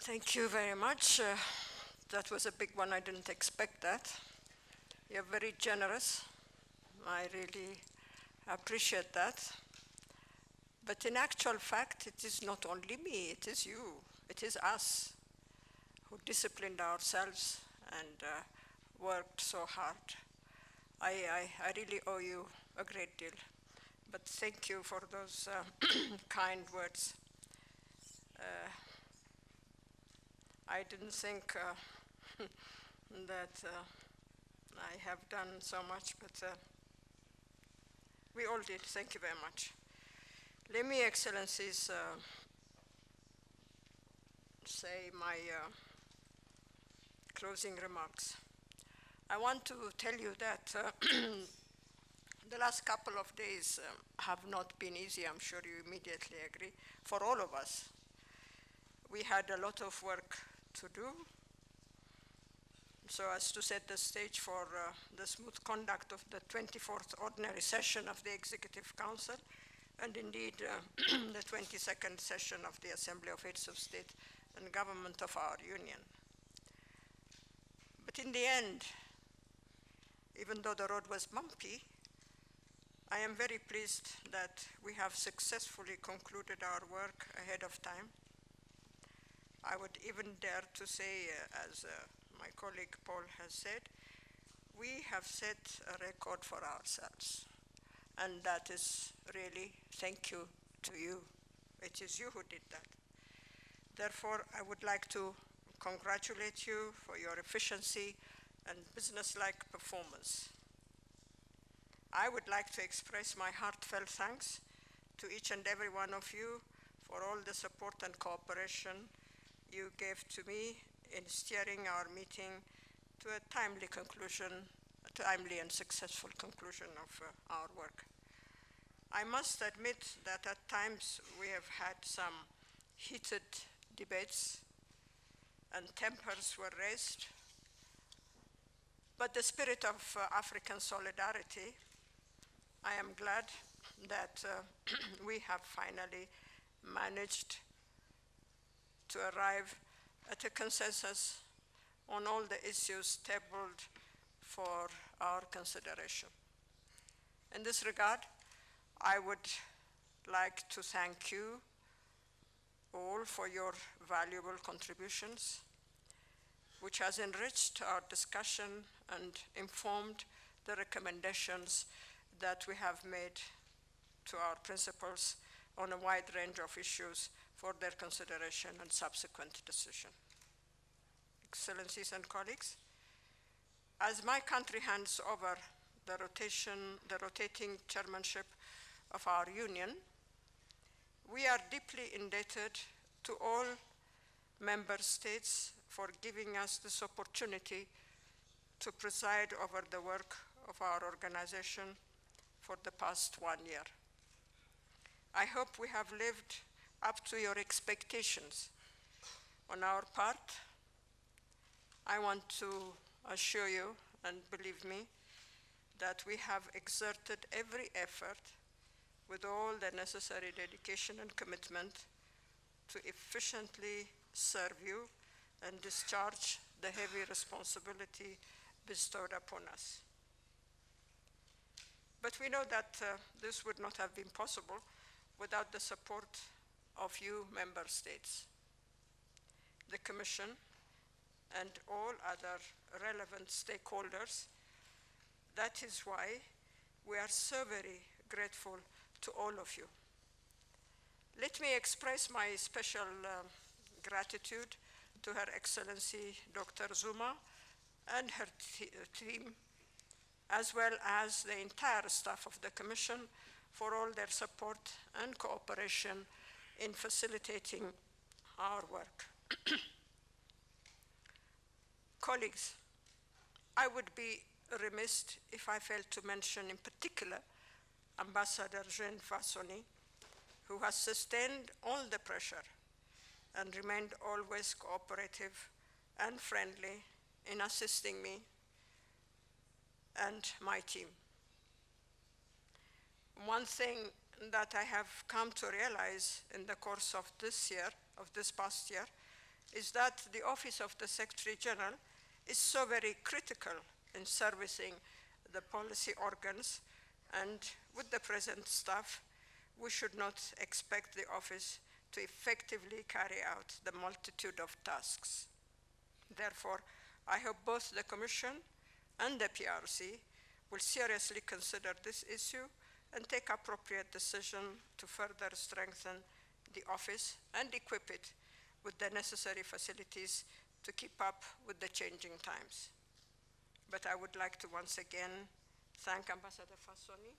Thank you very much. That was a big one. I didn't expect that. You're very generous. I really appreciate that. But in actual fact, it is not only me, it is you, it is us who disciplined ourselves and worked so hard. I really owe you a great deal. But thank you for those kind words. I didn't think that I have done so much, but we all did. Thank you very much. Let me, Excellencies, say my closing remarks. I want to tell you that the last couple of days have not been easy. I'm sure you immediately agree, for all of us. We had a lot of work to do so as to set the stage for the smooth conduct of the 24th ordinary session of the Executive Council, and indeed the 22nd session of the Assembly of Heads of State and Government of our Union. But in the end, even though the road was bumpy, I am very pleased that we have successfully concluded our work ahead of time. I would even dare to say, as my colleague Paul has said, we have set a record for ourselves. And that is really thank you to you. It is you who did that. Therefore, I would like to congratulate you for your efficiency and business-like performance. I would like to express my heartfelt thanks to each and every one of you for all the support and cooperation you gave to me in steering our meeting to a timely conclusion, a timely and successful conclusion of our work. I must admit that at times we have had some heated debates and tempers were raised, but the spirit of African solidarity, I am glad that we have finally managed to arrive at a consensus on all the issues tabled for our consideration. In this regard, I would like to thank you all for your valuable contributions, which has enriched our discussion and informed the recommendations that we have made to our principals on a wide range of issues for their consideration and subsequent decision. Excellencies and colleagues, as my country hands over the rotating chairmanship of our union, we are deeply indebted to all member states for giving us this opportunity to preside over the work of our organization for the past 1 year. I hope we have lived up to your expectations. On our part, I want to assure you, and believe me, that we have exerted every effort with all the necessary dedication and commitment to efficiently serve you and discharge the heavy responsibility bestowed upon us. But we know that this would not have been possible without the support of you member states, the Commission, and all other relevant stakeholders. That is why we are so very grateful to all of you. Let me express my special gratitude to Her Excellency Dr. Zuma and her team, as well as the entire staff of the Commission, for all their support and cooperation in facilitating our work. Colleagues, I would be remiss if I failed to mention in particular Ambassador Jean Fassoni, who has sustained all the pressure and remained always cooperative and friendly in assisting me and my team. One thing that I have come to realize in the course of this past year, is that the Office of the Secretary General is so very critical in servicing the policy organs, and with the present staff, we should not expect the office to effectively carry out the multitude of tasks. Therefore, I hope both the Commission and the PRC will seriously consider this issue and take appropriate decision to further strengthen the office and equip it with the necessary facilities to keep up with the changing times. But I would like to once again thank Ambassador Fassoni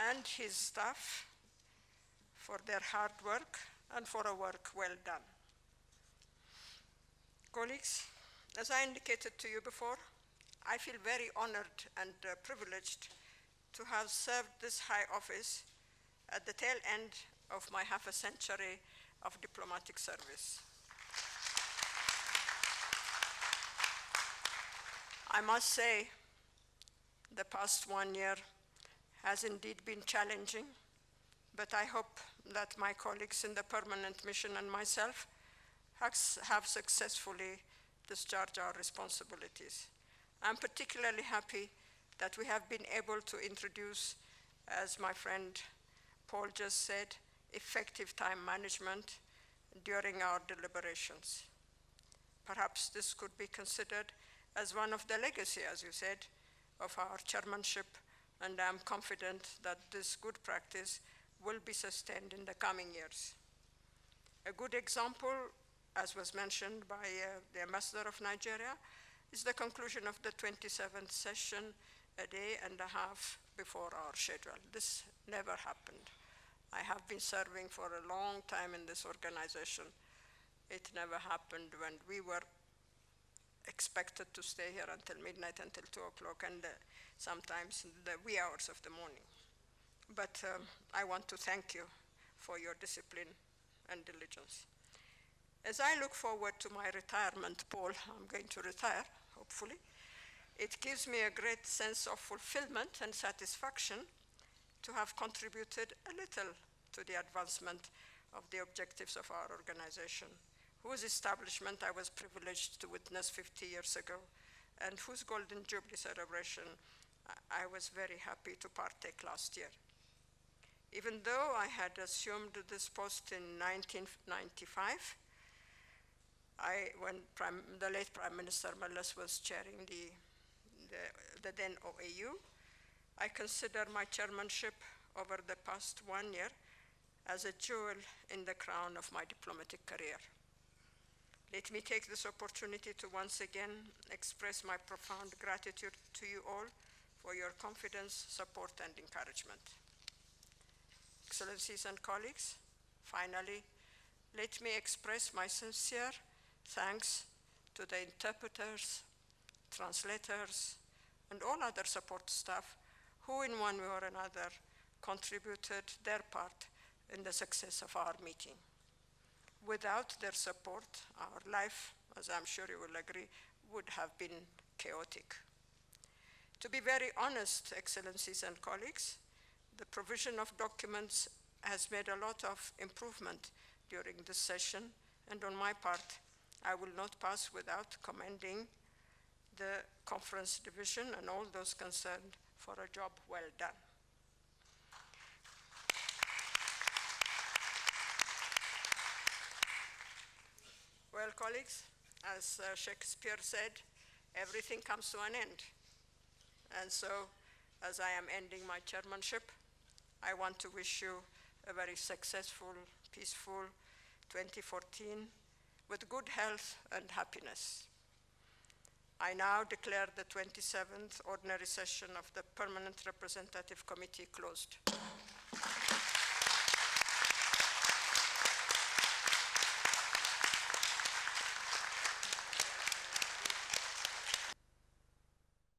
and his staff for their hard work and for a work well done. Colleagues, as I indicated to you before, I feel very honored and privileged to have served this high office at the tail end of my half a century of diplomatic service. I must say, the past 1 year has indeed been challenging, but I hope that my colleagues in the permanent mission and myself have successfully discharged our responsibilities. I'm particularly happy that we have been able to introduce, as my friend Paul just said, effective time management during our deliberations. Perhaps this could be considered as one of the legacy, as you said, of our chairmanship, and I'm confident that this good practice will be sustained in the coming years. A good example, as was mentioned by the Ambassador of Nigeria, is the conclusion of the 27th session a day and a half before our schedule. This never happened. I have been serving for a long time in this organization. It never happened when we were expected to stay here until midnight, until 2 o'clock, and sometimes in the wee hours of the morning. But I want to thank you for your discipline and diligence. As I look forward to my retirement, Paul, I'm going to retire, hopefully, it gives me a great sense of fulfillment and satisfaction to have contributed a little to the advancement of the objectives of our organization, whose establishment I was privileged to witness 50 years ago, and whose Golden Jubilee celebration I was very happy to partake last year. Even though I had assumed this post in 1995, when the late Prime Minister Meles was chairing the then OAU, I consider my chairmanship over the past 1 year as a jewel in the crown of my diplomatic career. Let me take this opportunity to once again express my profound gratitude to you all for your confidence, support, and encouragement. Excellencies and colleagues, finally, let me express my sincere thanks to the interpreters, translators, and all other support staff who in one way or another contributed their part in the success of our meeting. Without their support, our life, as I'm sure you will agree, would have been chaotic. To be very honest, Excellencies and colleagues, the provision of documents has made a lot of improvement during this session, and on my part, I will not pass without commending the conference division and all those concerned for a job well done. Well, colleagues, as Shakespeare said, everything comes to an end. And so, as I am ending my chairmanship, I want to wish you a very successful, peaceful 2014 with good health and happiness. I now declare the 27th ordinary session of the Permanent Representative Committee closed.